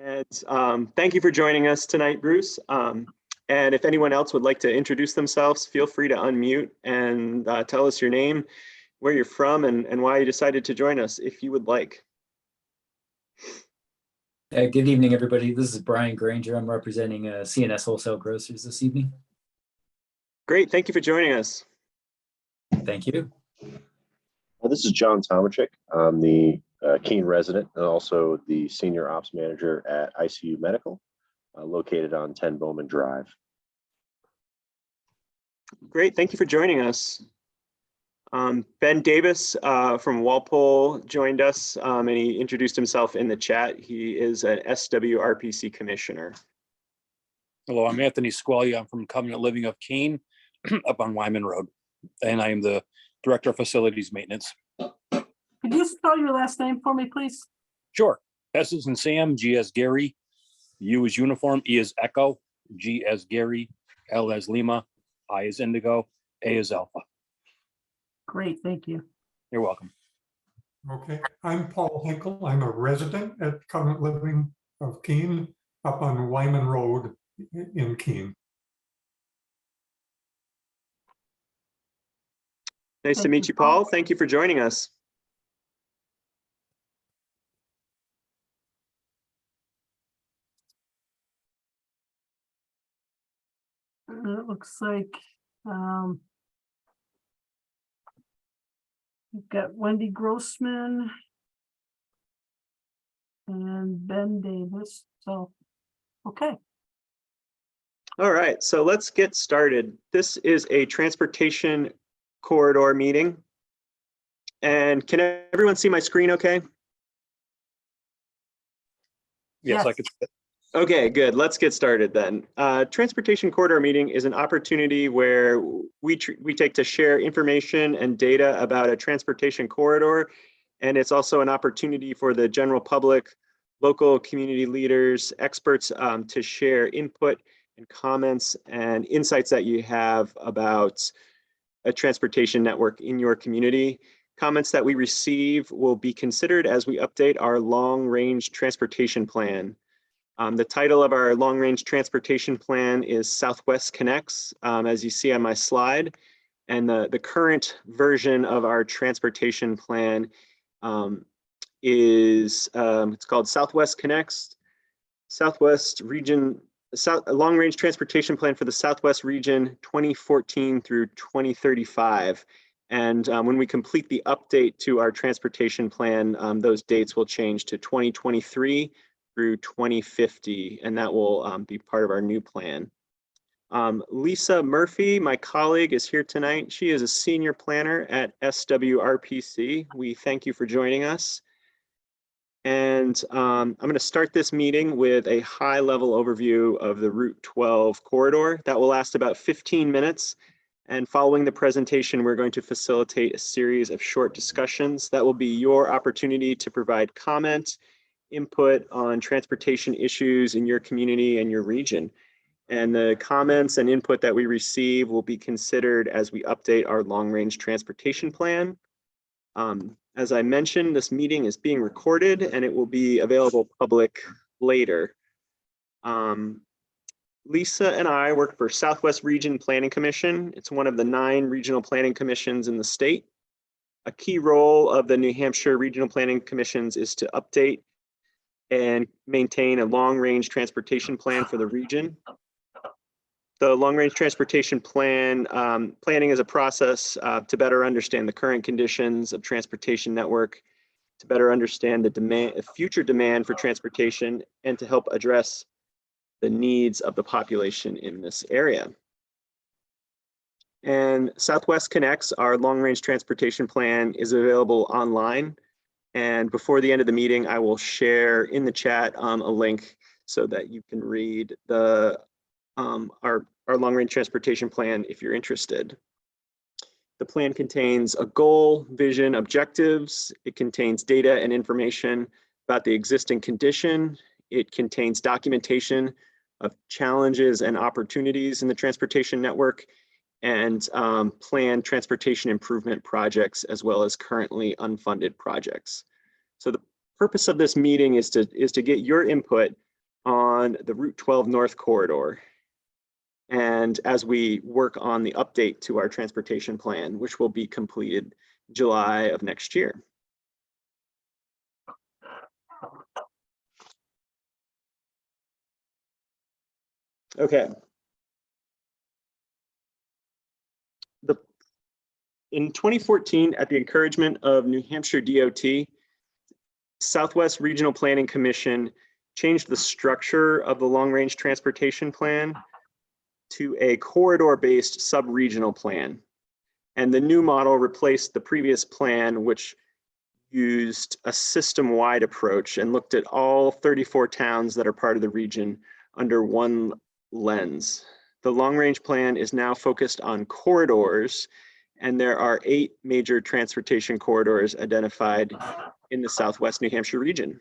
And thank you for joining us tonight, Bruce. And if anyone else would like to introduce themselves, feel free to unmute and tell us your name, where you're from, and why you decided to join us, if you would like. Good evening, everybody. This is Brian Granger. I'm representing CNS Wholesale Grocers this evening. Great, thank you for joining us. Thank you. Well, this is John Tomachik. I'm the Keene resident and also the Senior Ops Manager at ICU Medical, located on 10 Bowman Drive. Great, thank you for joining us. Ben Davis from Walpole joined us, and he introduced himself in the chat. He is an SWRPC commissioner. Hello, I'm Anthony Squalia. I'm from Covenant Living of Keene up on Wyman Road, and I am the Director of Facilities Maintenance. Could you spell your last name for me, please? Sure. S is in Sam, G as Gary, U is uniform, E is Echo, G as Gary, L as Lima, I is Indigo, A is Alpha. Great, thank you. You're welcome. Okay, I'm Paul Hinkle. I'm a resident at Covenant Living of Keene up on Wyman Road in Keene. Nice to meet you, Paul. Thank you for joining us. It looks like we've got Wendy Grossman and Ben Davis. So, okay. All right, so let's get started. This is a transportation corridor meeting. And can everyone see my screen okay? Yes, I could. Okay, good. Let's get started then. Transportation corridor meeting is an opportunity where we take to share information and data about a transportation corridor. And it's also an opportunity for the general public, local community leaders, experts to share input and comments and insights that you have about a transportation network in your community. Comments that we receive will be considered as we update our long-range transportation plan. The title of our long-range transportation plan is Southwest Connects, as you see on my slide. And the current version of our transportation plan is, it's called Southwest Connects, Southwest Region, Long-Range Transportation Plan for the Southwest Region 2014 through 2035. And when we complete the update to our transportation plan, those dates will change to 2023 through 2050, and that will be part of our new plan. Lisa Murphy, my colleague, is here tonight. She is a senior planner at SWRPC. We thank you for joining us. And I'm going to start this meeting with a high-level overview of the Route 12 corridor. That will last about 15 minutes. And following the presentation, we're going to facilitate a series of short discussions. That will be your opportunity to provide comment, input on transportation issues in your community and your region. And the comments and input that we receive will be considered as we update our long-range transportation plan. As I mentioned, this meeting is being recorded and it will be available public later. Lisa and I work for Southwest Region Planning Commission. It's one of the 9 regional planning commissions in the state. A key role of the New Hampshire Regional Planning Commissions is to update and maintain a long-range transportation plan for the region. The long-range transportation plan, planning is a process to better understand the current conditions of transportation network, to better understand the future demand for transportation, and to help address the needs of the population in this area. And Southwest Connects, our long-range transportation plan, is available online. And before the end of the meeting, I will share in the chat a link so that you can read the our long-range transportation plan if you're interested. The plan contains a goal, vision, objectives. It contains data and information about the existing condition. It contains documentation of challenges and opportunities in the transportation network, and planned transportation improvement projects, as well as currently unfunded projects. So the purpose of this meeting is to get your input on the Route 12 North Corridor. And as we work on the update to our transportation plan, which will be completed July of next year. Okay. In 2014, at the encouragement of New Hampshire DOT, Southwest Regional Planning Commission changed the structure of the long-range transportation plan to a corridor-based sub-regional plan. And the new model replaced the previous plan, which used a system-wide approach and looked at all 34 towns that are part of the region under one lens. The long-range plan is now focused on corridors, and there are 8 major transportation corridors identified in the Southwest New Hampshire region.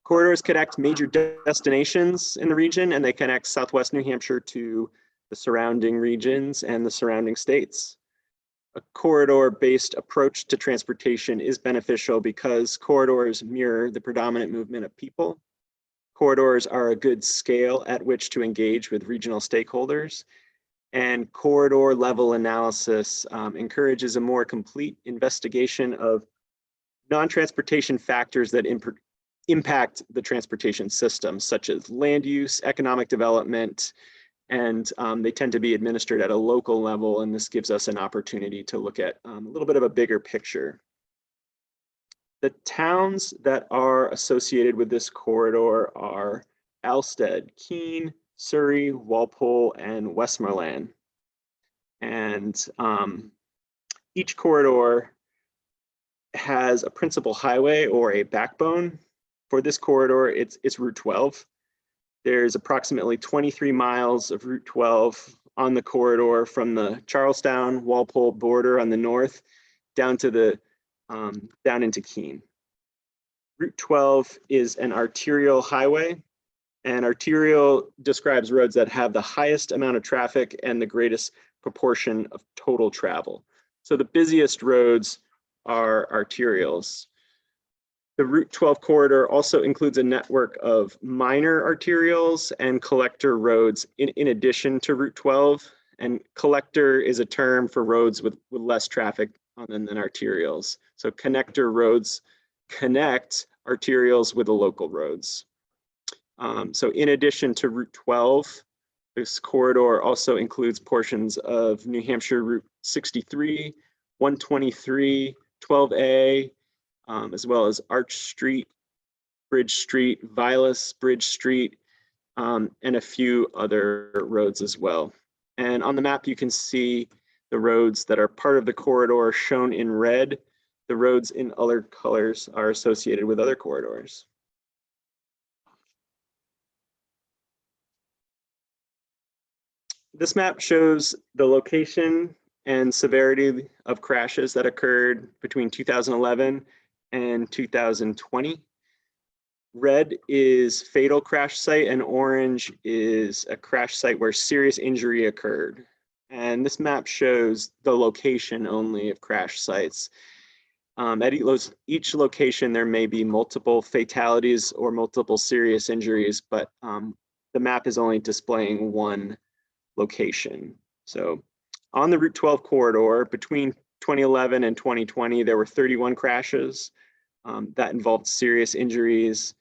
Corridors connect major destinations in the region, and they connect Southwest New Hampshire to the surrounding regions and the surrounding states. A corridor-based approach to transportation is beneficial because corridors mirror the predominant movement of people. Corridors are a good scale at which to engage with regional stakeholders, and corridor level analysis encourages a more complete investigation of non-transportation factors that impact the transportation system, such as land use, economic development, and they tend to be administered at a local level, and this gives us an opportunity to look at a little bit of a bigger picture. The towns that are associated with this corridor are Alstead, Keene, Surry, Walpole, and Westmoreland. And each corridor has a principal highway or a backbone. For this corridor, it's Route 12. There's approximately 23 miles of Route 12 on the corridor from the Charlestown Walpole border on the north down to the down into Keene. Route 12 is an arterial highway, and arterial describes roads that have the highest amount of traffic and the greatest proportion of total travel. So the busiest roads are arterials. The Route 12 corridor also includes a network of minor arterials and collector roads in addition to Route 12. And collector is a term for roads with less traffic than arterials. So connector roads connect arterials with the local roads. So in addition to Route 12, this corridor also includes portions of New Hampshire Route 63, 123, 12A, as well as Arch Street, Bridge Street, Vilas, Bridge Street, and a few other roads as well. And on the map, you can see the roads that are part of the corridor shown in red. The roads in other colors are associated with other corridors. This map shows the location and severity of crashes that occurred between 2011 and 2020. Red is fatal crash site and orange is a crash site where serious injury occurred. And this map shows the location only of crash sites. At each location, there may be multiple fatalities or multiple serious injuries, but the map is only displaying one location. So on the Route 12 corridor, between 2011 and 2020, there were 31 crashes that involved serious injuries,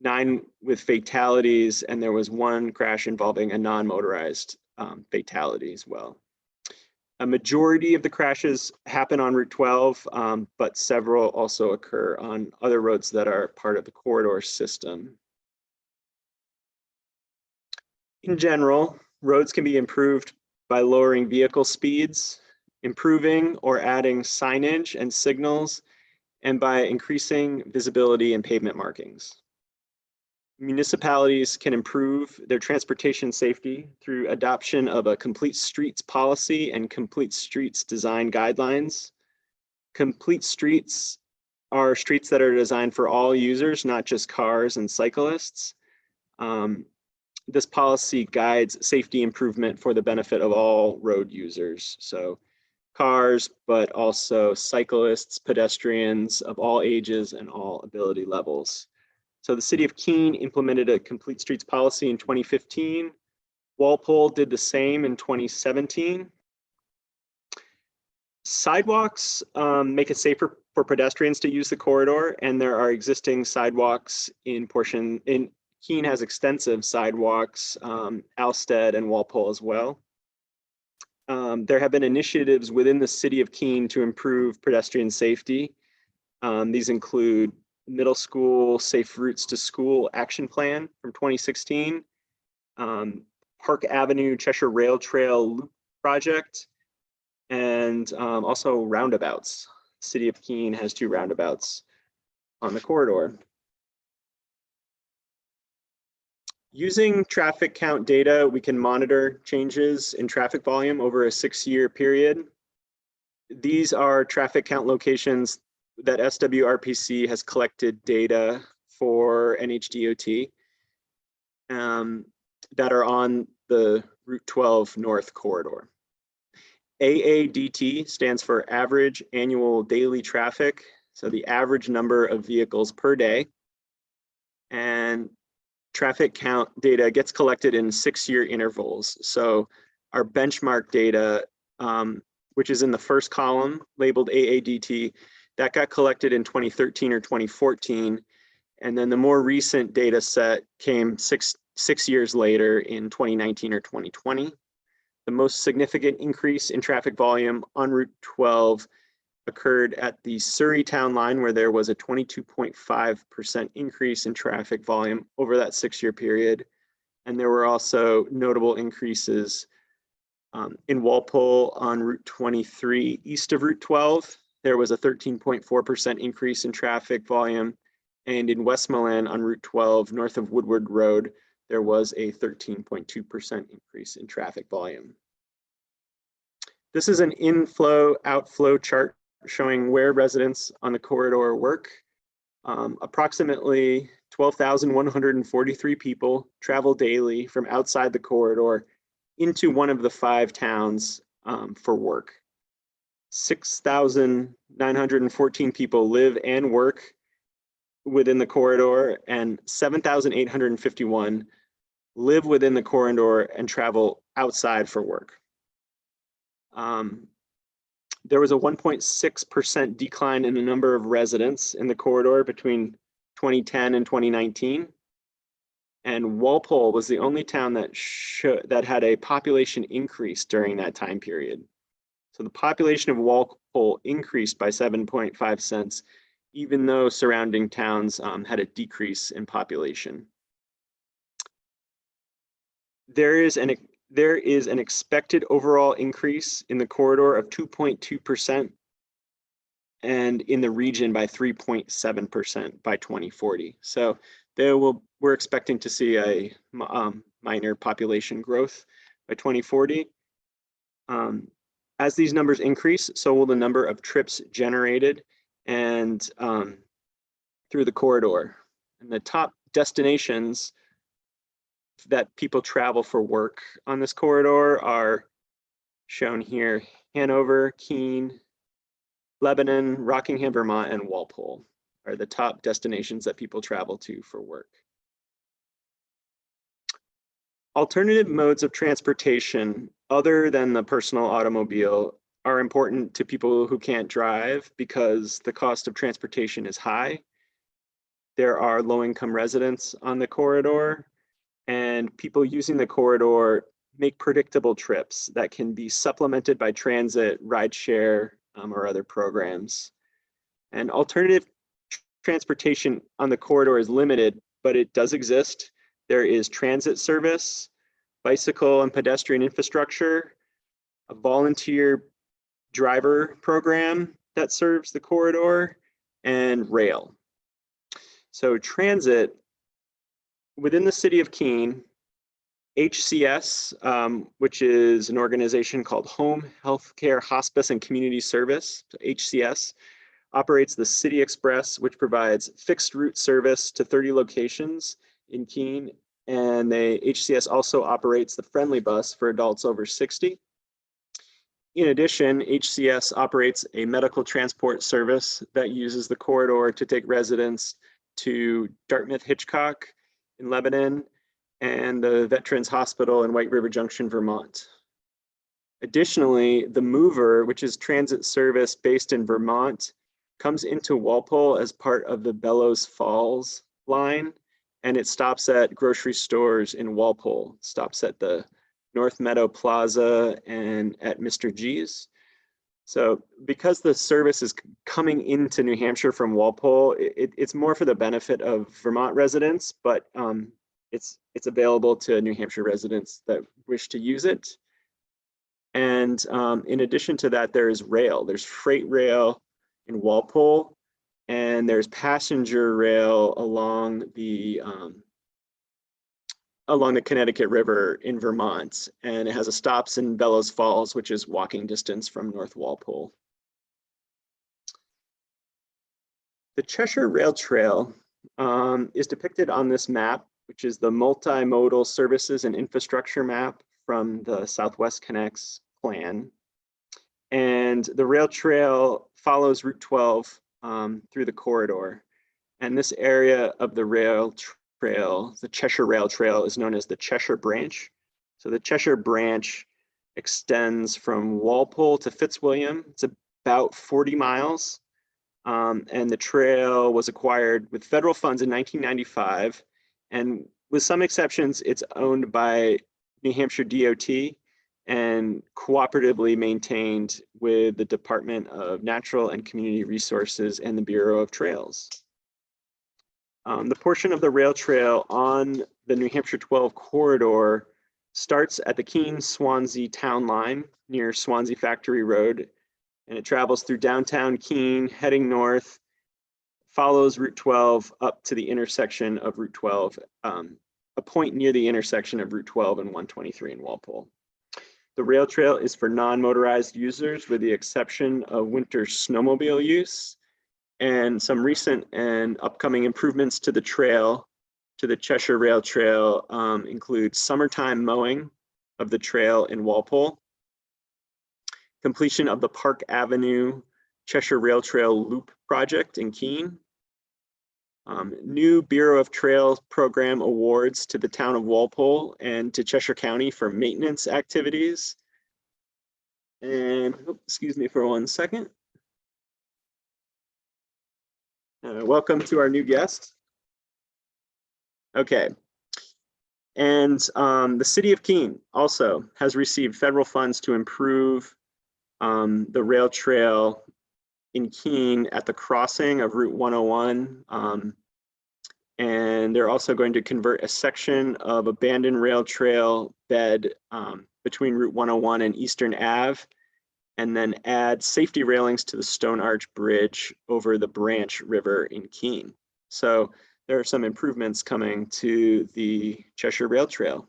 9 with fatalities, and there was 1 crash involving a non-motorized fatality as well. A majority of the crashes happen on Route 12, but several also occur on other roads that are part of the corridor system. In general, roads can be improved by lowering vehicle speeds, improving or adding signage and signals, and by increasing visibility and pavement markings. Municipalities can improve their transportation safety through adoption of a complete streets policy and complete streets design guidelines. Complete streets are streets that are designed for all users, not just cars and cyclists. This policy guides safety improvement for the benefit of all road users. So cars, but also cyclists, pedestrians of all ages and all ability levels. So the city of Keene implemented a complete streets policy in 2015. Walpole did the same in 2017. Sidewalks make it safer for pedestrians to use the corridor, and there are existing sidewalks in Keene has extensive sidewalks, Alstead and Walpole as well. There have been initiatives within the city of Keene to improve pedestrian safety. These include middle school Safe Routes to School Action Plan from 2016, Park Avenue Cheshire Rail Trail Loop Project, and also roundabouts. City of Keene has 2 roundabouts on the corridor. Using traffic count data, we can monitor changes in traffic volume over a 6-year period. These are traffic count locations that SWRPC has collected data for NHDOT that are on the Route 12 North corridor. AADT stands for average annual daily traffic, so the average number of vehicles per day. And traffic count data gets collected in 6-year intervals. So our benchmark data, which is in the first column labeled AADT, that got collected in 2013 or 2014. And then the more recent data set came six years later in 2019 or 2020. The most significant increase in traffic volume on Route 12 occurred at the Surry town line, where there was a 22.5% increase in traffic volume over that 6-year period. And there were also notable increases in Walpole on Route 23 east of Route 12. There was a 13.4% increase in traffic volume. And in Westmoreland on Route 12 north of Woodward Road, there was a 13.2% increase in traffic volume. This is an inflow-outflow chart showing where residents on the corridor work. Approximately 12,143 people travel daily from outside the corridor into one of the 5 towns for work. 6,914 people live and work within the corridor, and 7,851 live within the corridor and travel outside for work. There was a 1.6% decline in the number of residents in the corridor between 2010 and 2019. And Walpole was the only town that had a population increase during that time period. So the population of Walpole increased by 7.5 cents, even though surrounding towns had a decrease in population. There is an expected overall increase in the corridor of 2.2% and in the region by 3.7% by 2040. So we're expecting to see a minor population growth by 2040. As these numbers increase, so will the number of trips generated and through the corridor. And the top destinations that people travel for work on this corridor are shown here: Hanover, Keene, Lebanon, Rockingham, Vermont, and Walpole are the top destinations that people travel to for work. Alternative modes of transportation other than the personal automobile are important to people who can't drive because the cost of transportation is high. There are low-income residents on the corridor, and people using the corridor make predictable trips that can be supplemented by transit, rideshare, or other programs. And alternative transportation on the corridor is limited, but it does exist. There is transit service, bicycle and pedestrian infrastructure, a volunteer driver program that serves the corridor, and rail. So transit, within the city of Keene, HCS, which is an organization called Home Healthcare Hospice and Community Service, so HCS, operates the City Express, which provides fixed route service to 30 locations in Keene. And HCS also operates the Friendly Bus for adults over 60. In addition, HCS operates a medical transport service that uses the corridor to take residents to Dartmouth Hitchcock in Lebanon and the Veterans Hospital in White River Junction, Vermont. Additionally, the Mover, which is transit service based in Vermont, comes into Walpole as part of the Bellows Falls line, and it stops at grocery stores in Walpole. It stops at the North Meadow Plaza and at Mr. G's. So because the service is coming into New Hampshire from Walpole, it's more for the benefit of Vermont residents, but it's available to New Hampshire residents that wish to use it. And in addition to that, there is rail. There's freight rail in Walpole, and there's passenger rail along the Connecticut River in Vermont, and it has a stops in Bellows Falls, which is walking distance from North Walpole. The Cheshire Rail Trail is depicted on this map, which is the multimodal services and infrastructure map from the Southwest Connects plan. And the rail trail follows Route 12 through the corridor. And this area of the rail trail, the Cheshire Rail Trail, is known as the Cheshire Branch. So the Cheshire Branch extends from Walpole to Fitzwilliam. It's about 40 miles. And the trail was acquired with federal funds in 1995. And with some exceptions, it's owned by New Hampshire DOT and cooperatively maintained with the Department of Natural and Community Resources and the Bureau of Trails. The portion of the rail trail on the New Hampshire 12 corridor starts at the Keene-Swansea town line near Swansea Factory Road, and it travels through downtown Keene, heading north, follows Route 12 up to the intersection of Route 12, a point near the intersection of Route 12 and 123 in Walpole. The rail trail is for non-motorized users with the exception of winter snowmobile use, and some recent and upcoming improvements to the trail, to the Cheshire Rail Trail, include summertime mowing of the trail in Walpole, completion of the Park Avenue Cheshire Rail Trail Loop project in Keene, new Bureau of Trails program awards to the town of Walpole and to Cheshire County for maintenance activities. And excuse me for 1 second. Welcome to our new guest. Okay. And the city of Keene also has received federal funds to improve the rail trail in Keene at the crossing of Route 101. And they're also going to convert a section of abandoned rail trail bed between Route 101 and Eastern Ave, and then add safety railings to the Stone Arch Bridge over the Branch River in Keene. So there are some improvements coming to the Cheshire Rail Trail.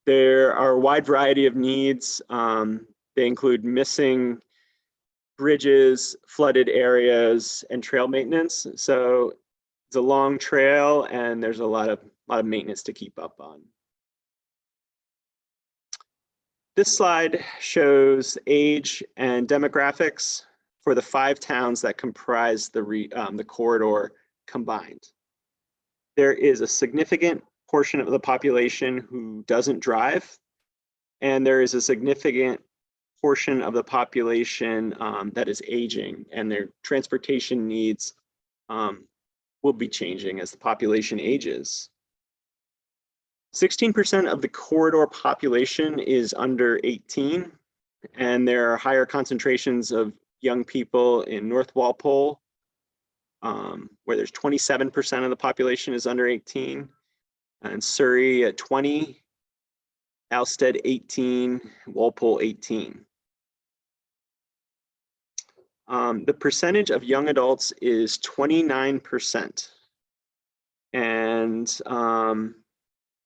There are a wide variety of needs. They include missing bridges, flooded areas, and trail maintenance. So it's a long trail and there's a lot of maintenance to keep up on. This slide shows age and demographics for the 5 towns that comprise the corridor combined. There is a significant portion of the population who doesn't drive, and there is a significant portion of the population that is aging, and their transportation needs will be changing as the population ages. 16% of the corridor population is under 18, and there are higher concentrations of young people in North Walpole, where there's 27% of the population is under 18, and Surry at 20, Alstead 18, Walpole 18. The percentage of young adults is 29%, and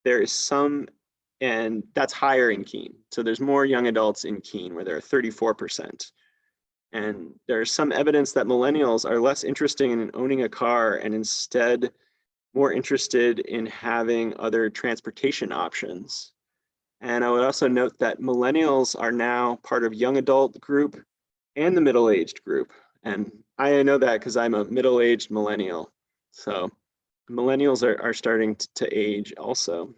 there is some, and that's higher in Keene. So there's more young adults in Keene where there are 34%. And there's some evidence that millennials are less interested in owning a car and instead more interested in having other transportation options. And I would also note that millennials are now part of young adult group and the middle-aged group. And I know that because I'm a middle-aged millennial. So millennials are starting to age also.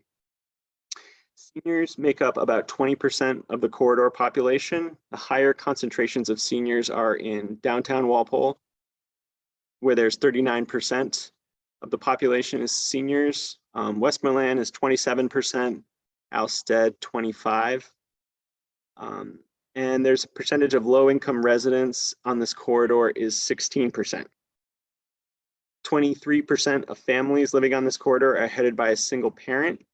Seniors make up about 20% of the corridor population. The higher concentrations of seniors are in downtown Walpole, where there's 39% of the population is seniors. Westmoreland is 27%, Alstead 25%. And there's a percentage of low-income residents on this corridor is 16%. 23% of families living on this corridor are headed by a single parent,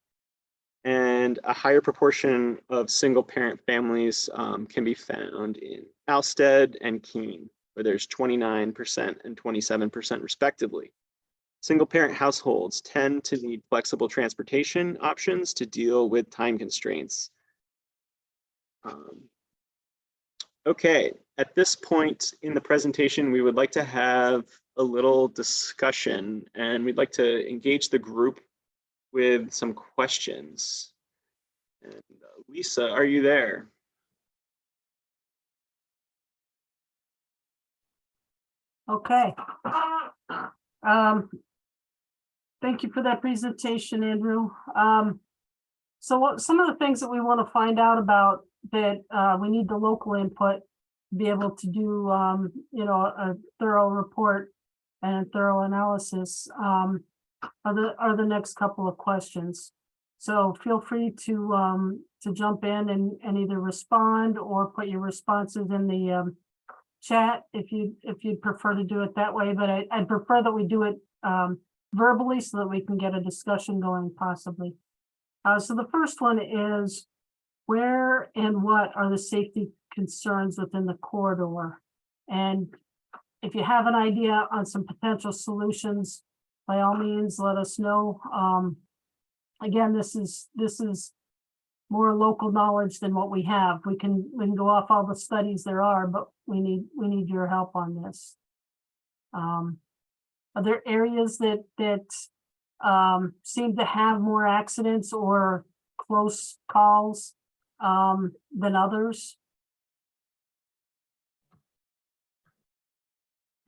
and a higher proportion of single parent families can be found in Alstead and Keene, where there's 29% and 27% respectively. Single parent households tend to need flexible transportation options to deal with time constraints. Okay, at this point in the presentation, we would like to have a little discussion, and we'd like to engage the group with some questions. And Lisa, are you there? Okay. Thank you for that presentation, Andrew. So some of the things that we want to find out about that we need the local input to be able to do, a thorough report and thorough analysis are the next couple of questions. So feel free to jump in and either respond or put your responses in the chat if you'd prefer to do it that way. But I'd prefer that we do it verbally so that we can get a discussion going possibly. So the first one is, where and what are the safety concerns within the corridor? And if you have an idea on some potential solutions, by all means, let us know. Again, this is more local knowledge than what we have. We can go off all the studies there are, but we need your help on this. Are there areas that seem to have more accidents or close calls than others?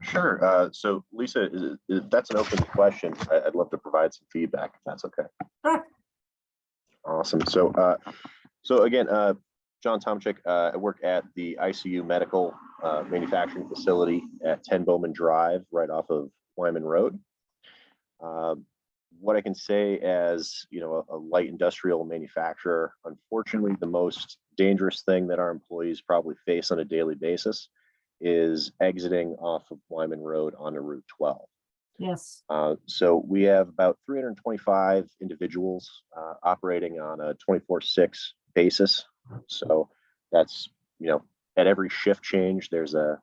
Sure. So Lisa, that's an open question. I'd love to provide some feedback if that's okay. Sure. Awesome. So, again, John Tomczyk, I work at the ICU Medical Manufacturing Facility at 10 Bowman Drive, right off of Wyman Road. What I can say as, a light industrial manufacturer, unfortunately, the most dangerous thing that our employees probably face on a daily basis is exiting off of Wyman Road onto Route 12. Yes. So we have about 325 individuals operating on a 24/6 basis. So that's, at every shift change, there's a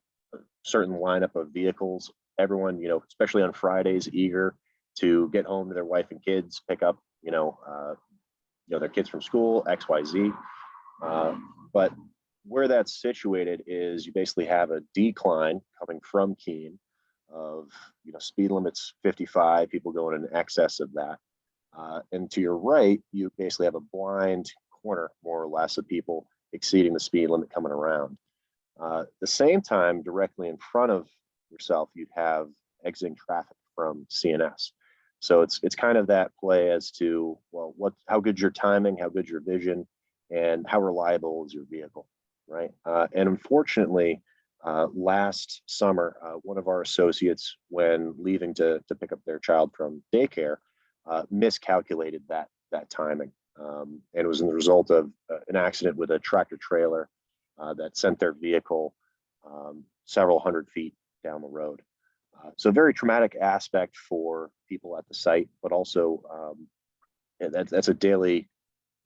certain lineup of vehicles. Everyone, especially on Fridays, eager to get home to their wife and kids, pick up, their kids from school, XYZ. But where that's situated is you basically have a decline coming from Keene of, speed limits 55, people going in excess of that. And to your right, you basically have a blind corner, more or less, of people exceeding the speed limit coming around. At the same time, directly in front of yourself, you'd have exiting traffic from CNS. So it's kind of that play as to, well, how good's your timing, how good's your vision, and how reliable is your vehicle, right? And unfortunately, last summer, one of our associates, when leaving to pick up their child from daycare, miscalculated that timing. And it was in the result of an accident with a tractor trailer that sent their vehicle several hundred feet down the road. So very traumatic aspect for people at the site, but also that's a daily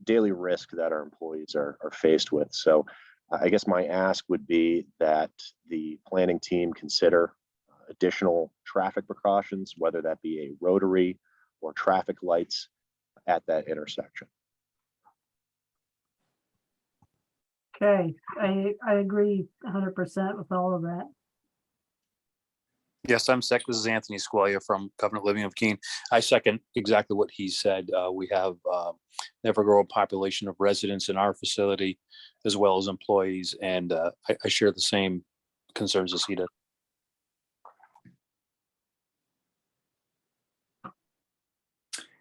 risk that our employees are faced with. So I guess my ask would be that the planning team consider additional traffic precautions, whether that be a rotary or traffic lights at that intersection. Okay, I agree 100% with all of that. Yes, I'm second. This is Anthony Squalia from Covenant Living of Keene. I second exactly what he said. We have never grow a population of residents in our facility, as well as employees, and I share the same concerns as he does.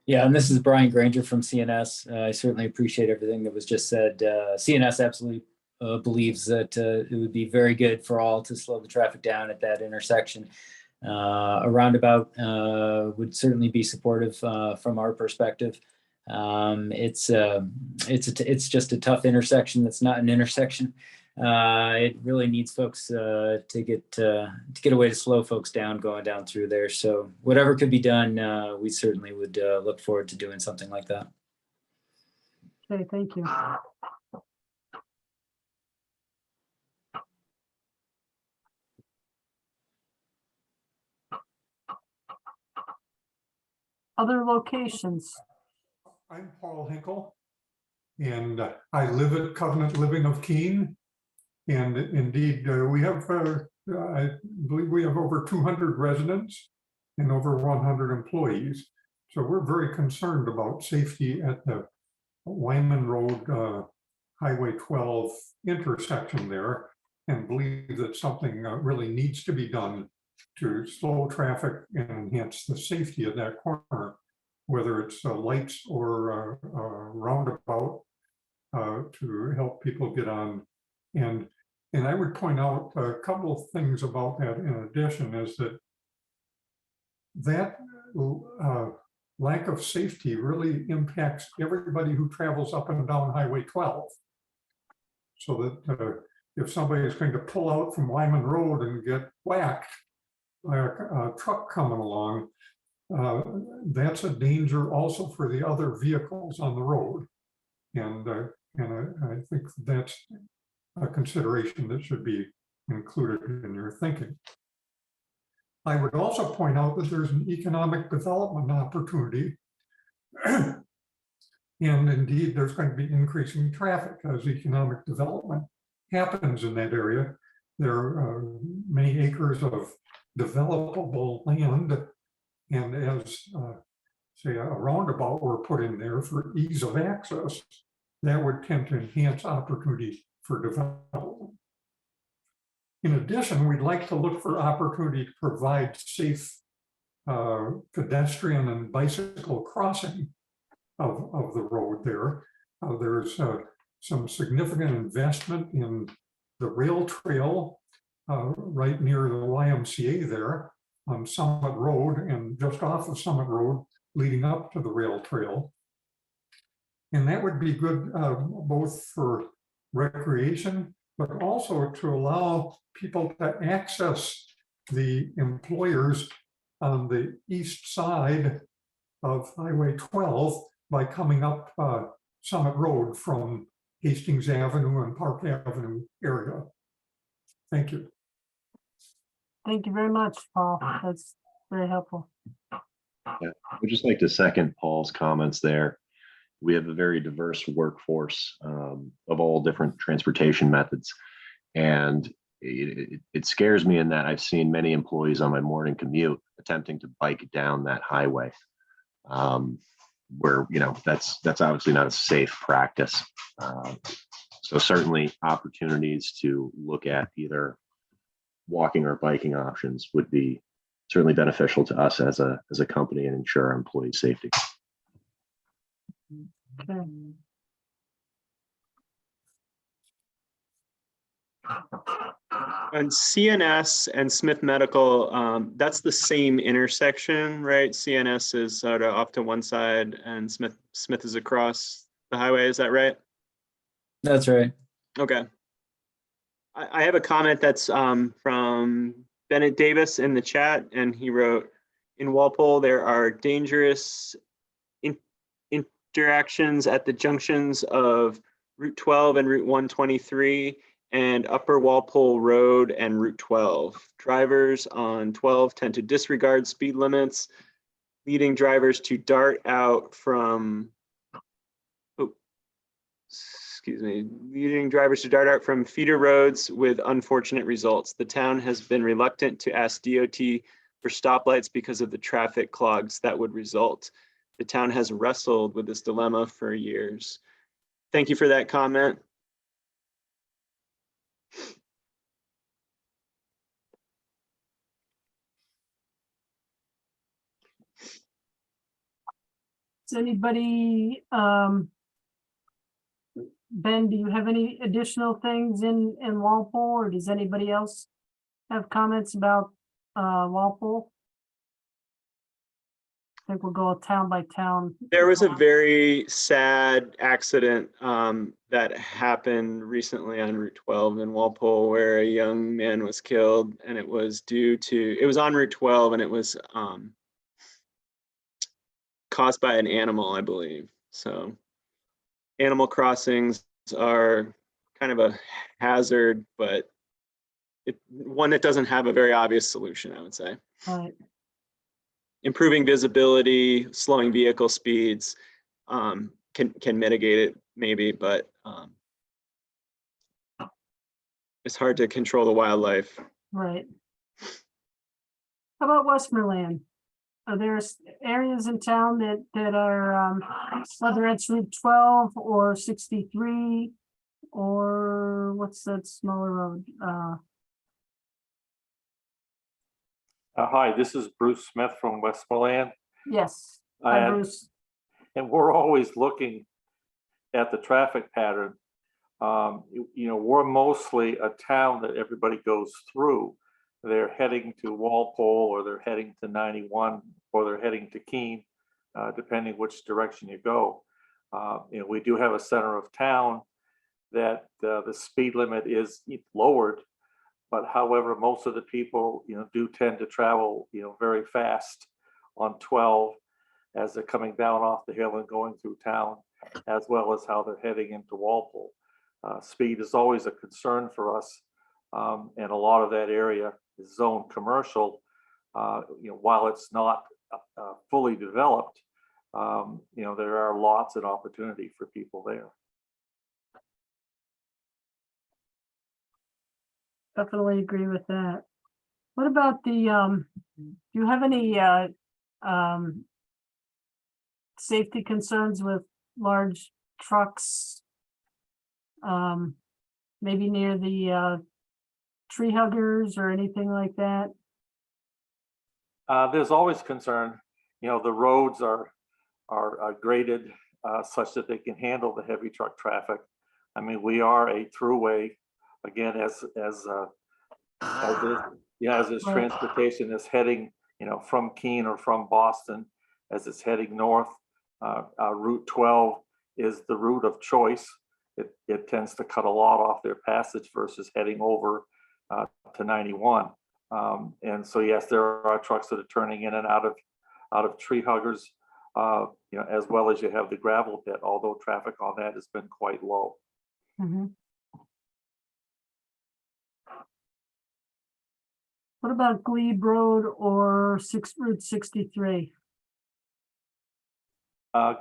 Yeah, and this is Brian Granger from CNS. I certainly appreciate everything that was just said. CNS absolutely believes that it would be very good for all to slow the traffic down at that intersection. A roundabout would certainly be supportive from our perspective. It's just a tough intersection. That's not an intersection. It really needs folks to get a way to slow folks down going down through there. So whatever could be done, we certainly would look forward to doing something like that. Okay, thank you. Other locations. I'm Paul Hinkle, and I live at Covenant Living of Keene. And indeed, we have, I believe we have over 200 residents and over 100 employees. So we're very concerned about safety at the Wyman Road, Highway 12 intersection there, and believe that something really needs to be done to slow traffic and enhance the safety of that corner, whether it's lights or roundabout to help people get on. And I would point out a couple of things about that in addition is that lack of safety really impacts everybody who travels up and down Highway 12. So that if somebody is going to pull out from Wyman Road and get whacked by a truck coming along, that's a danger also for the other vehicles on the road. And I think that's a consideration that should be included in your thinking. I would also point out that there's an economic development opportunity. And indeed, there's going to be increasing traffic as economic development happens in that area. There are many acres of developable land, and as say a roundabout were put in there for ease of access, that would tend to enhance opportunity for development. In addition, we'd like to look for opportunity to provide safe pedestrian and bicycle crossing of the road there. There's some significant investment in the rail trail right near the YMCA there on Summit Road and just off of Summit Road leading up to the rail trail. And that would be good both for recreation, but also to allow people to access the employers on the east side of Highway 12 by coming up Summit Road from Hastings Avenue and Park Avenue area. Thank you. Thank you very much, Paul. That's very helpful. Yeah, I would just like to second Paul's comments there. We have a very diverse workforce of all different transportation methods. And it scares me in that I've seen many employees on my morning commute attempting to bike down that highway where, you know, that's obviously not a safe practice. So certainly opportunities to look at either walking or biking options would be certainly beneficial to us as a company and ensure our employees' safety. Okay. And CNS and Smith Medical, that's the same intersection, right? CNS is sort of off to one side and Smith is across the highway. Is that right? That's right. Okay. I have a comment that's from Bennett Davis in the chat, and he wrote, in Walpole, there are dangerous interactions at the junctions of Route 12 and Route 123 and Upper Walpole Road and Route 12. Drivers on 12 tend to disregard speed limits, leading drivers to dart out from, leading drivers to dart out from feeder roads with unfortunate results. The town has been reluctant to ask DOT for stoplights because of the traffic clogs that would result. The town has wrestled with this dilemma for years. Thank you for that comment. Does anybody, Ben, do you have any additional things in Walpole, or does anybody else have comments about Walpole? I think we'll go town by town. There was a very sad accident that happened recently on Route 12 in Walpole where a young man was killed, and it was on Route 12, and it was caused by an animal, I believe. So animal crossings are kind of a hazard, but one that doesn't have a very obvious solution, I would say. Right. Improving visibility, slowing vehicle speeds can mitigate it maybe, but it's hard to control the wildlife. Right. How about Westmoreland? Are there areas in town that are, whether it's Route 12 or 63, or what's that smaller road? Hi, this is Bruce Smith from Westmoreland. Yes. Hi, And Bruce. we're always looking at the traffic pattern. We're mostly a town that everybody goes through. They're heading to Walpole, or they're heading to 91, or they're heading to Keene, depending which direction you go. We do have a center of town that the speed limit is lowered, but however, most of the people, do tend to travel, very fast on 12 as they're coming down off the hill and going through town, as well as how they're heading into Walpole. Speed is always a concern for us, and a lot of that area is zoned commercial. While it's not fully developed, there are lots of opportunity for people there. Definitely agree with that. What about the, do you have any safety concerns with large trucks? Maybe near the tree huggers or anything like that? There's always concern. The roads are graded such that they can handle the heavy truck traffic. I mean, we are a throughway, again, as this transportation is heading, from Keene or from Boston, as it's heading north. Route 12 is the route of choice. It tends to cut a lot off their passage versus heading over to 91. And so, yes, there are trucks that are turning in and out of tree huggers, as well as you have the gravel pit, although traffic on that has been quite low. Mm-hmm. What about Glebe Road or Route 63?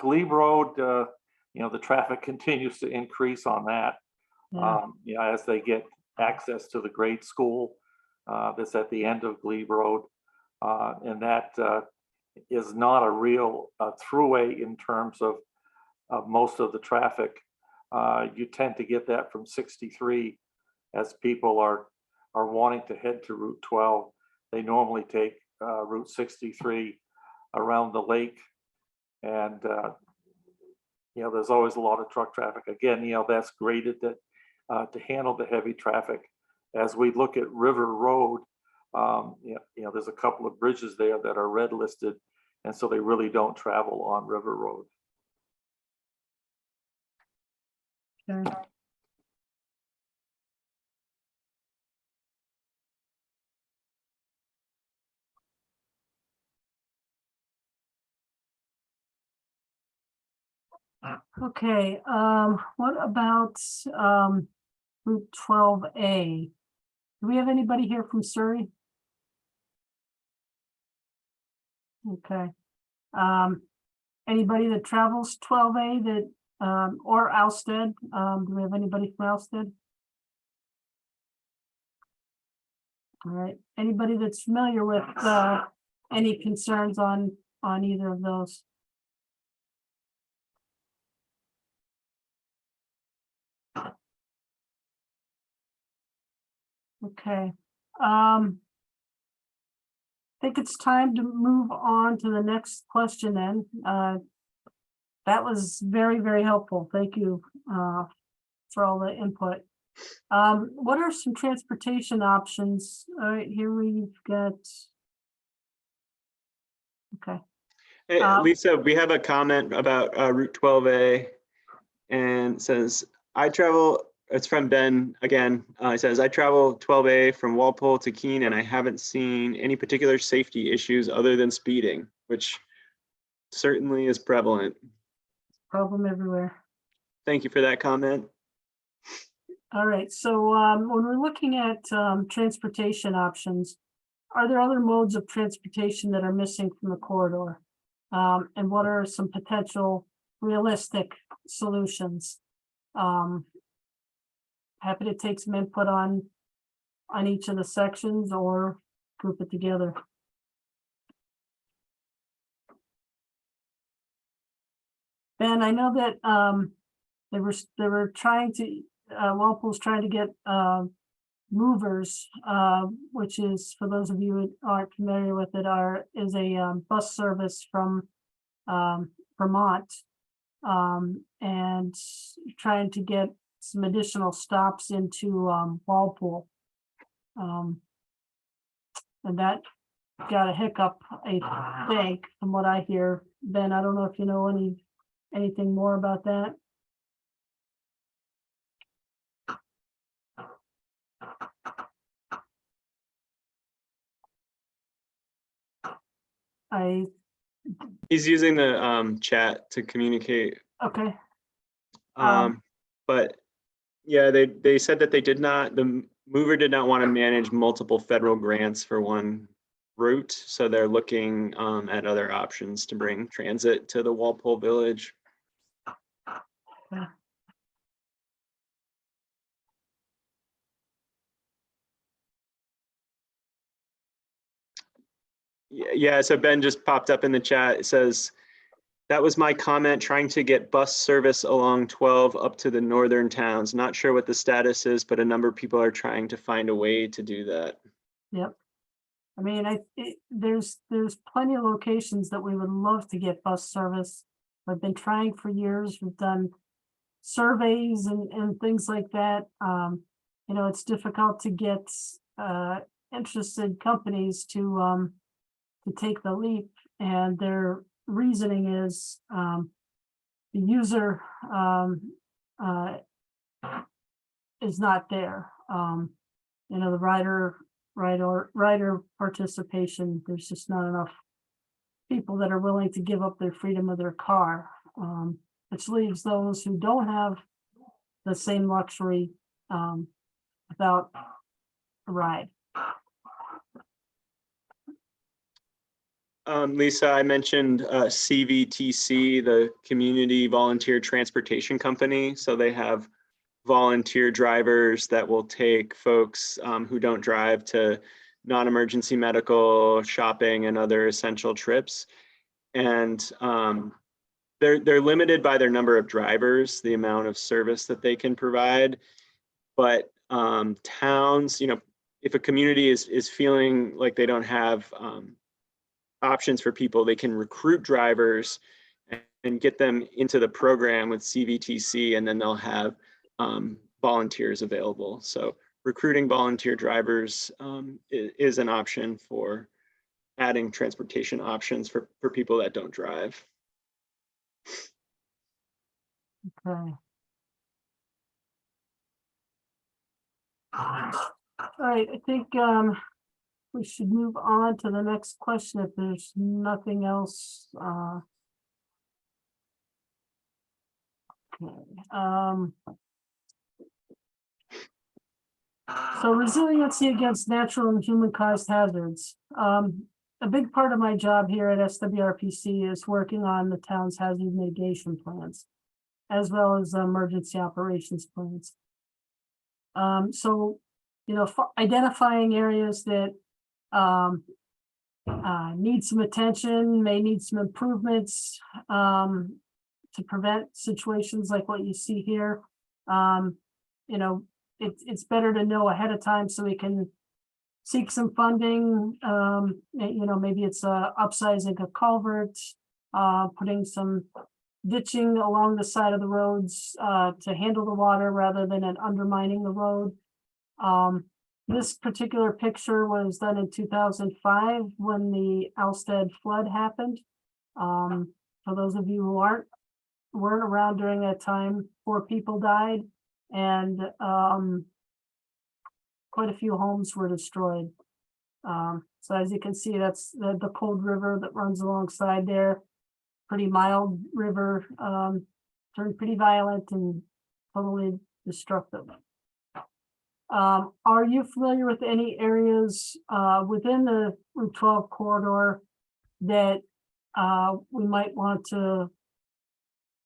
Glebe Road, the traffic continues to increase on that. Yeah. As they get access to the grade school that's at the end of Glebe Road, and that is not a real throughway in terms of most of the traffic. You tend to get that from 63 as people are wanting to head to Route 12. They normally take Route 63 around the lake, and there's always a lot of truck traffic. Again, that's graded that to handle the heavy traffic. As we look at River Road, there's a couple of bridges there that are red listed, and so they really don't travel on River Road. Okay. Okay, what about Route 12A? Do we have anybody here from Surry? Okay. Anybody that travels 12A that or Alstead? Do we have anybody from Alstead? All right. Anybody that's familiar with any concerns on either of those? Okay. I think it's time to move on to the next question then. That was very, very helpful. Thank you for all the input. What are some transportation options? All right, here we've got. Okay, Hey, Lisa, we have a comment about Route 12A, and it says, I travel, it's from Ben again. It says, I travel 12A from Walpole to Keene, and I haven't seen any particular safety issues other than speeding, which certainly is prevalent. problem everywhere. Thank you for that comment. All right, so when we're looking at transportation options, are there other modes of transportation that are missing from the corridor? And what are some potential realistic solutions? Happy to take some input on each of the sections or group it together. Ben, I know that they were trying to Walpole's trying to get movers, which is, for those of you who aren't familiar with it, is a bus service from Vermont, and trying to get some additional stops into Walpole, and that got a hiccup, I think, from what I hear. Ben, I don't know if you know anything more about that. He's using the chat to communicate. Okay. But yeah, they said that the mover did not want to manage multiple federal grants for one route. So they're looking at other options to bring transit to the Walpole Village. Yeah, so Ben just popped up in the chat. It says, that was my comment, trying to get bus service along 12 up to the northern towns. Not sure what the status is, but a number of people are trying to find a way to do that. Yep. I mean, there's plenty of locations that we would love to get bus service. I've been trying for years. We've done surveys and things like that. You know, it's difficult to get interested companies to take the leap, and their reasoning is the user is not there. You know, the rider participation, there's just not enough people that are willing to give up their freedom of their car, which leaves those who don't have the same luxury without a ride. Lisa, I mentioned CVTC, the Community Volunteer Transportation Company. So they have volunteer drivers that will take folks who don't drive to non-emergency medical, shopping, and other essential trips. And they're limited by their number of drivers, the amount of service that they can provide. But towns, you know, if a community is feeling like they don't have options for people, they can recruit drivers and get them into the program with CVTC, and then they'll have volunteers available. So recruiting volunteer drivers is an option for adding transportation options for people that don't drive. Okay. All right, I think we should move on to the next question if there's nothing else. Okay. So resiliency against natural and human-caused hazards. A big part of my job here at SWRPC is working on the town's hazard mitigation plans, as well as emergency operations plans. So, you know, identifying areas that need some attention, may need some improvements to prevent situations like what you see here. You know, it's better to know ahead of time so we can seek some funding. You know, maybe it's upsizing a culvert, putting some ditching along the side of the roads to handle the water rather than it undermining the road. This particular picture was done in 2005 when the Alstead flood happened. For those of you who weren't around during that time, 4 people died and quite a few homes were destroyed. So as you can see, that's the cold river that runs alongside there. Pretty mild river, turned pretty violent and totally destructive. Are you familiar with any areas within the Route 12 corridor that we might want to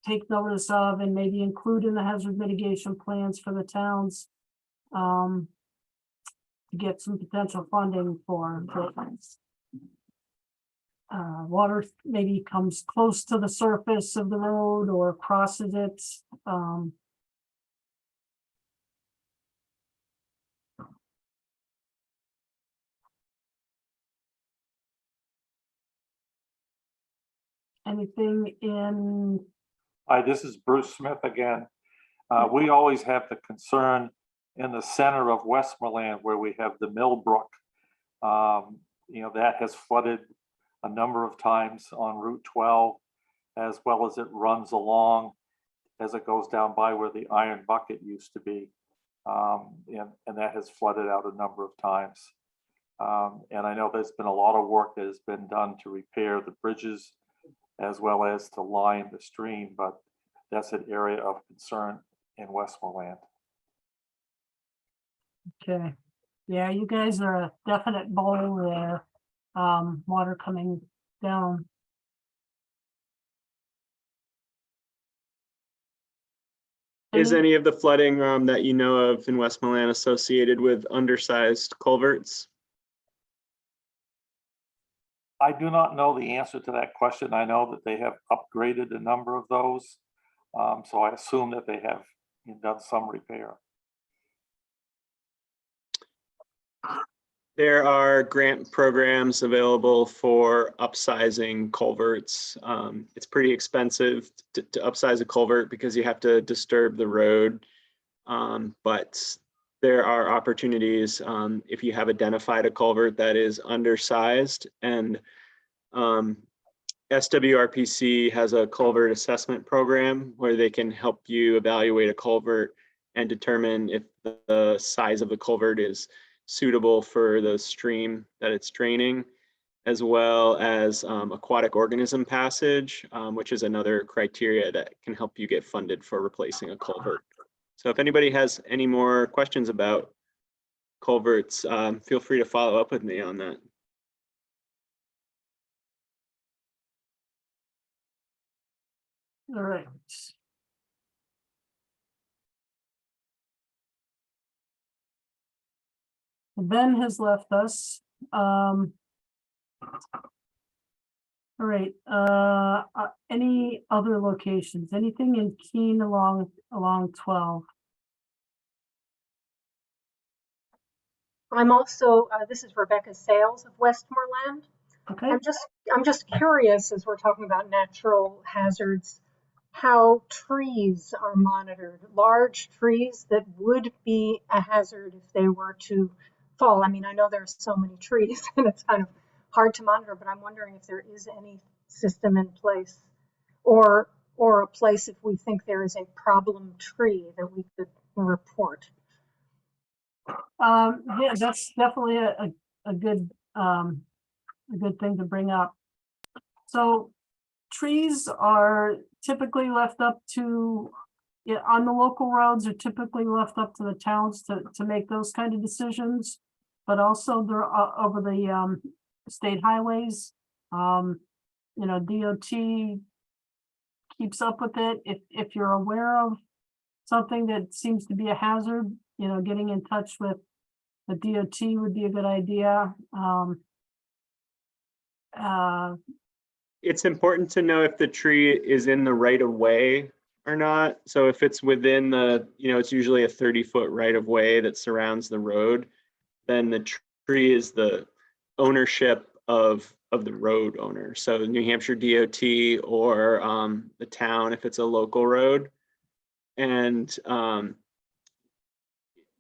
take notice of and maybe include in the hazard mitigation plans for the towns to get some potential funding for buildings? Water maybe comes close to the surface of the road or crosses it. Anything in, Hi, this is Bruce Smith again. We always have the concern in the center of Westmoreland where we have the Millbrook. That has flooded a number of times on Route 12, as well as it runs along as it goes down by where the Iron Bucket used to be. And that has flooded out a number of times. And I know there's been a lot of work that has been done to repair the bridges as well as to line the stream, but that's an area of concern in Westmoreland. okay, yeah, you guys are a definite bowl there, water coming down. Is any of the flooding that you know of in Westmoreland associated with undersized culverts? I do not know the answer to that question. I know that they have upgraded a number of those. So I assume that they have done some repair. There are grant programs available for upsizing culverts. It's pretty expensive to upsize a culvert because you have to disturb the road. But there are opportunities if you have identified a culvert that is undersized, and SWRPC has a culvert assessment program where they can help you evaluate a culvert and determine if the size of the culvert is suitable for the stream that it's draining, as well as aquatic organism passage, which is another criteria that can help you get funded for replacing a culvert. So if anybody has any more questions about culverts, feel free to follow up with me on that. All right. Ben has left us. All right, any other locations, anything in Keene along 12? I'm also, this is Rebecca Sales of Westmoreland. Okay, I'm just curious, as we're talking about natural hazards, how trees are monitored, large trees that would be a hazard if they were to fall. I mean, I know there's so many trees and it's kind of hard to monitor, but I'm wondering if there is any system in place or a place if we think there is a problem tree that we could report. yeah, that's definitely a good thing to bring up. So trees are typically left up to, on the local roads are typically left up to the towns to make those kind of decisions, but also they're over the state highways. DOT keeps up with it. If you're aware of something that seems to be a hazard, getting in touch with the DOT would be a good idea. It's important to know if the tree is in the right of way or not. So if it's within the, it's usually a 30-foot right of way that surrounds the road, then the tree is the ownership of the road owner. So New Hampshire DOT or the town if it's a local road. And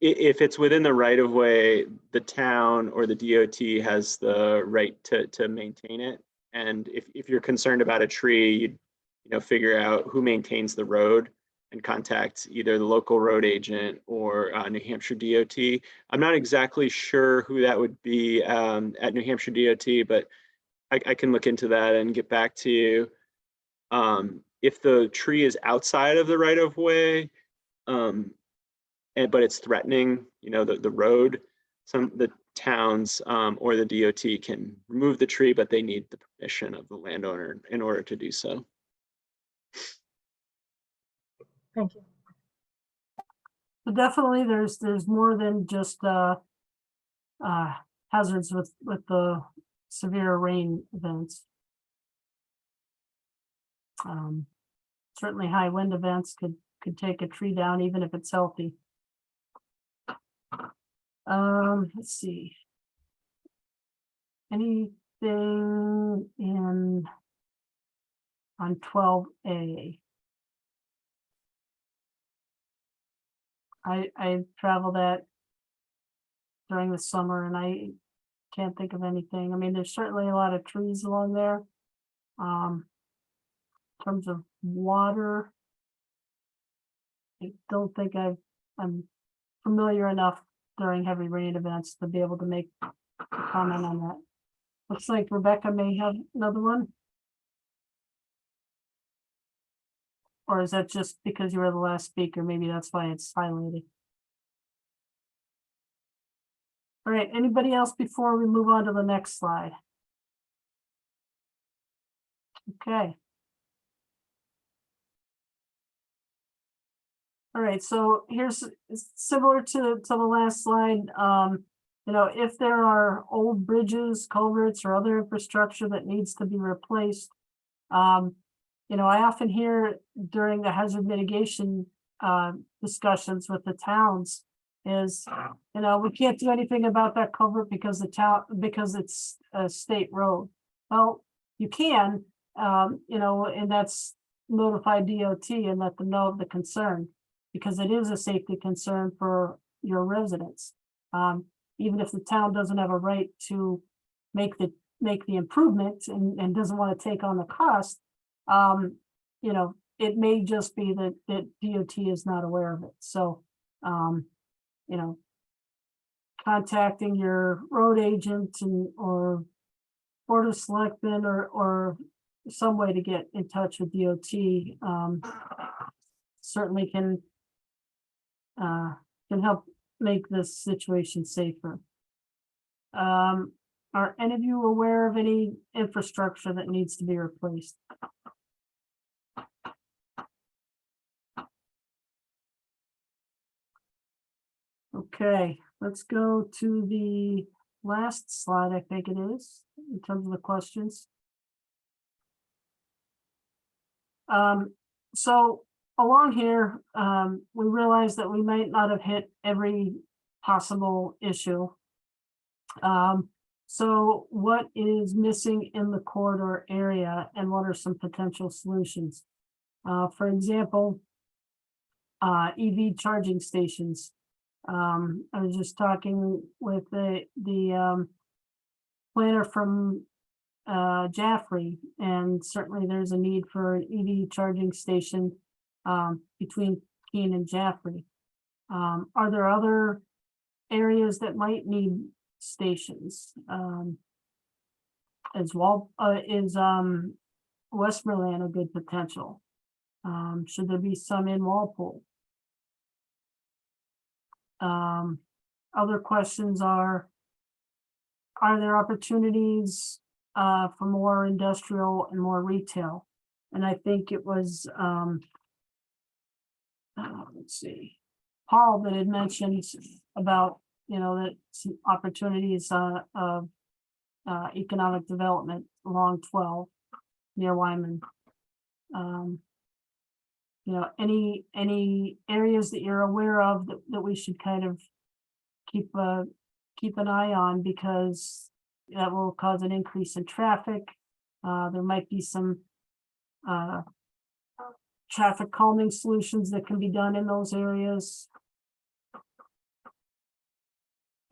if it's within the right of way, the town or the DOT has the right to maintain it. And if you're concerned about a tree, you'd figure out who maintains the road and contact either the local road agent or New Hampshire DOT. I'm not exactly sure who that would be at New Hampshire DOT, but I can look into that and get back to you. If the tree is outside of the right of way, but it's threatening, the road, the towns or the DOT can remove the tree, but they need the permission of the landowner in order to do so. Thank you. So definitely there's more than just hazards with the severe rain events. Certainly high wind events could take a tree down even if it's healthy. Let's see. Anything on 12A? I travel that during the summer and I can't think of anything. I mean, there's certainly a lot of trees along there. In terms of water, I don't think I'm familiar enough during heavy rain events to be able to make a comment on that. Looks like Rebecca may have another one. Or is that just because you were the last speaker? Maybe that's why it's highlighted. All right, anybody else before we move on to the next slide? Okay. All right, so here's similar to the last slide. If there are old bridges, culverts, or other infrastructure that needs to be replaced, I often hear during the hazard mitigation discussions with the towns is, we can't do anything about that culvert because it's a state road. Well, you can, and that's notify DOT and let them know of the concern, because it is a safety concern for your residents. Even if the town doesn't have a right to make the improvement and doesn't want to take on the cost, it may just be that DOT is not aware of it. So, contacting your road agent or board of selectmen or some way to get in touch with DOT certainly can help make this situation safer. Are any of you aware of any infrastructure that needs to be replaced? Okay, let's go to the last slide, I think it is, in terms of the questions. So along here, we realized that we might not have hit every possible issue. So what is missing in the corridor area and what are some potential solutions? For example, EV charging stations. I was just talking with the planner from Jaffrey, and certainly there's a need for an EV charging station between Keene and Jaffrey. Are there other areas that might need stations? Is Westmoreland a good potential? Should there be some in Walpole? Other questions are there opportunities for more industrial and more retail? And I think it was, let's see, Paul that had mentioned about, that some opportunities of economic development along 12 near Wyman. Any areas that you're aware of that we should kind of keep an eye on, because that will cause an increase in traffic. There might be some traffic calming solutions that can be done in those areas,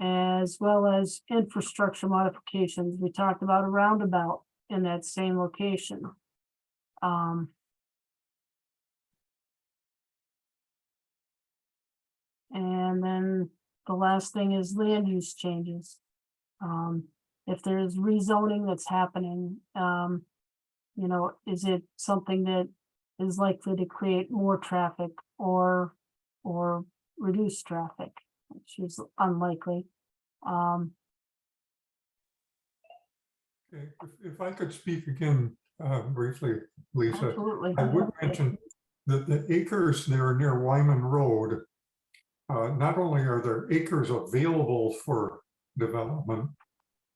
as well as infrastructure modifications. We talked about a roundabout in that same location. And then the last thing is land use changes. If there's rezoning that's happening, is it something that is likely to create more traffic or reduce traffic, which is unlikely. Okay, if I could speak again briefly, Lisa, Absolutely. I would mention that the acres there near Wyman Road, not only are there acres available for development,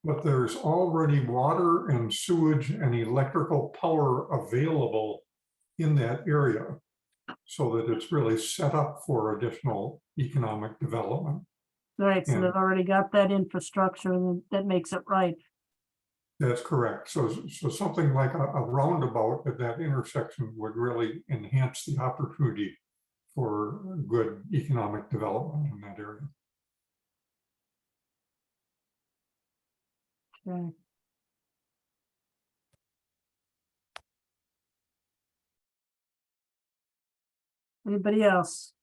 but there's already water and sewage and electrical power available in that area, so that it's really set up for additional economic development. Right, so And- they've already got that infrastructure and that makes it right. That's correct. So something like a roundabout at that intersection would really enhance the opportunity for good economic development in that area. Okay. Anybody else?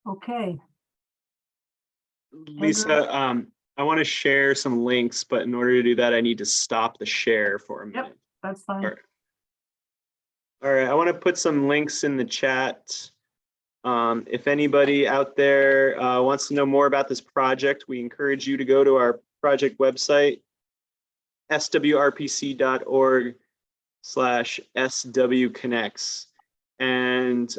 Okay, Lisa, I want to share some links, but in order to do that, I need to stop the share for a Yep. minute. that's fine. All right. All right, I want to put some links in the chat. If anybody out there wants to know more about this project, we encourage you to go to our project website, swrpc.org/swconnects. And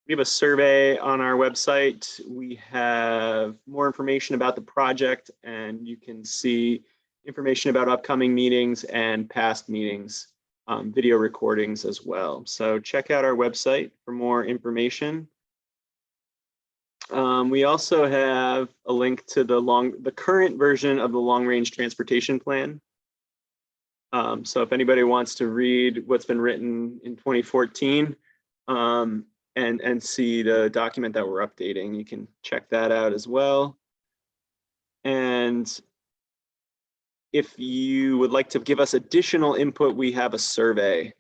we have a survey on our website. We have more information about the project, and you can see information about upcoming meetings and past meetings, video recordings as well. So check out our website for more information. We also have a link to the current version of the long-range transportation plan. So if anybody wants to read what's been written in 2014, and see the document that we're updating, you can check that out as well. And if you would like to give us additional input, we have a survey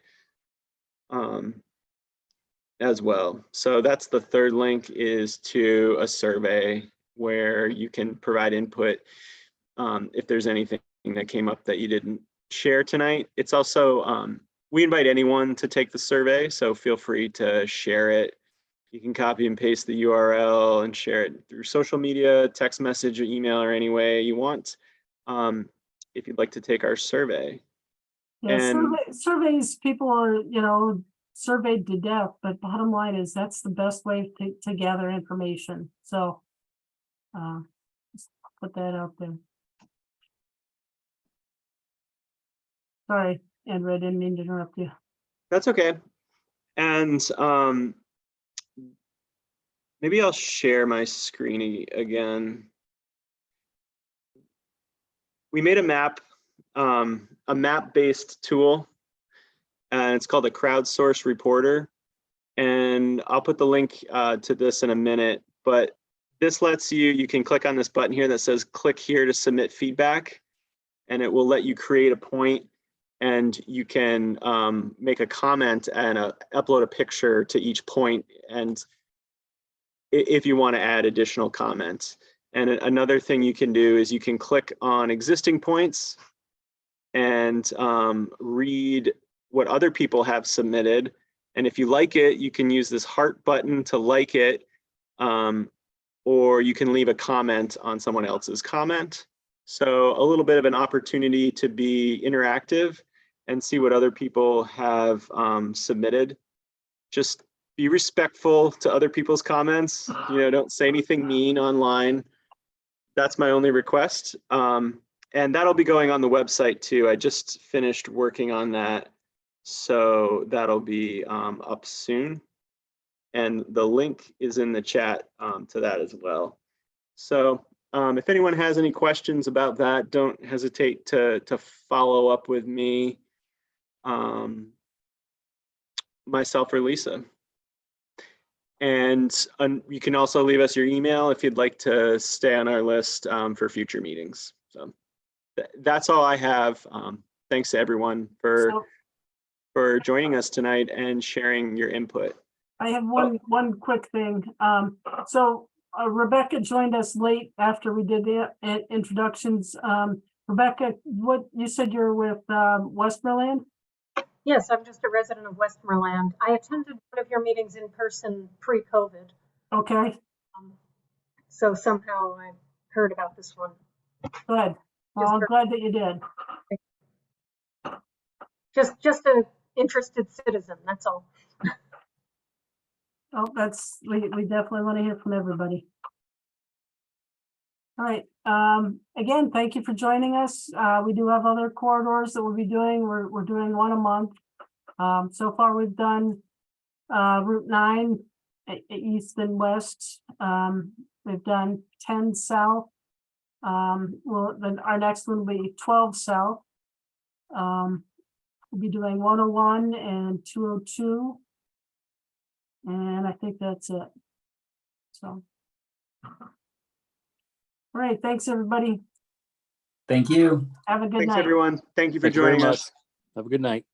as well. So that's the third link, is to a survey where you can provide input if there's anything that came up that you didn't share tonight. It's also, we invite anyone to take the survey, so feel free to share it. You can copy and paste the URL and share it through social media, text message, or email, or any way you want, if you'd like to take our survey. Yeah, And surveys, people are, surveyed to death, but bottom line is that's the best way to gather information. So just put that out there. Sorry, Andrew, I didn't mean to interrupt you. that's okay. And maybe I'll share my screen again. We made a map-based tool, and it's called a crowdsource reporter. And I'll put the link to this in a minute, but this lets you can click on this button here that says click here to submit feedback, and it will let you create a point, and you can make a comment and upload a picture to each point, and if you want to add additional comments. And another thing you can do is you can click on existing points and read what other people have submitted. And if you like it, you can use this heart button to like it, or you can leave a comment on someone else's comment. So a little bit of an opportunity to be interactive and see what other people have submitted. Just be respectful to other people's comments. Don't say anything mean online. That's my only request. And that'll be going on the website too. I just finished working on that So that'll be up soon. And the link is in the chat to that as well. So if anyone has any questions about that, don't hesitate to follow up with me, myself or Lisa. And you can also leave us your email if you'd like to stay on our list for future meetings. So that's all I have. Thanks to everyone for joining us tonight and sharing your input. I have one quick thing. So Rebecca joined us late after we did the introductions. Rebecca, what you said you're with Westmoreland? Yes, I'm just a resident of Westmoreland. I attended one of your meetings in person pre-COVID. Okay, So somehow I heard about this one. good. Well, I'm glad that you did. Just an interested citizen, that's all. Oh, we definitely want to hear from everybody. All right. Again, thank you for joining us. We do have other corridors that we'll be doing. We're doing one a month. So far, we've done Route 9 east and west. We've done 10 south. Well, then our next one will be 12 south. We'll be doing 101 and 202. And I think that's it. So, all right. Thanks, everybody. Thank you. Have a good Thanks, night. everyone. Thank you for Thank you very joining much. us. Have a good night.